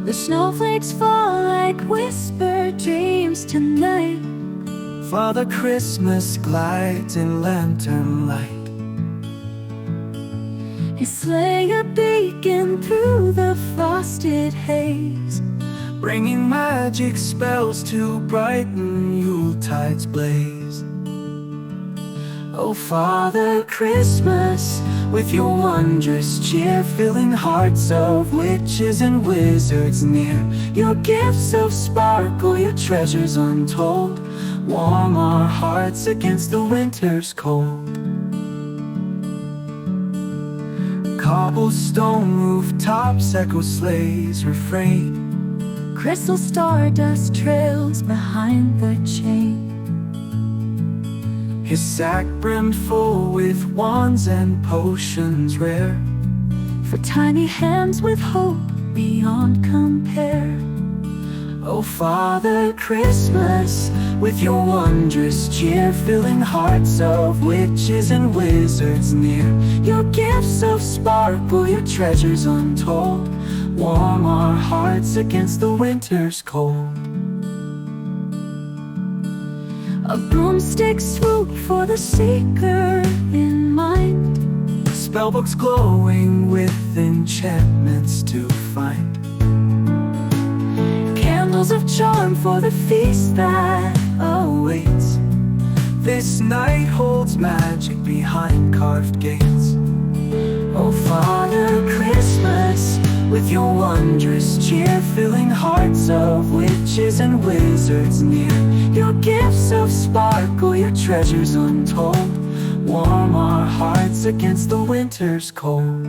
The snowflakes fall like whispered dreams tonight. Father Christmas glides in lantern light. His sleigh a beacon through the frosted haze, bringing magic spells to brighten Yule-tide's blaze. Oh, Father Christmas, with your wondrous cheer, filling hearts of witches and wizards near. Your gifts of sparkle, your treasures untold, warm our hearts against the winter's cold. Cobblestone rooftops echo Sleigh's refrain. crystal stardust trails behind the chain. His sack brimmed full with wands and potions rare, for tiny hands with hope beyond compare. Oh, Father Christmas, with your wondrous cheer, filling hearts of witches and wizards near. Your gifts of sparkle, your treasures untold, warm our hearts against the winter's cold. A broomstick swoop for the seeker in mind. Spellbooks glowing with enchantments to find. Candles of charm for the feast that awaits. This night holds magic behind carved gates. Oh, Father Christmas, with your wondrous cheer, filling hearts of witches and wizards near. Your gifts of sparkle, your treasures untold, warm our hearts against the winter's cold.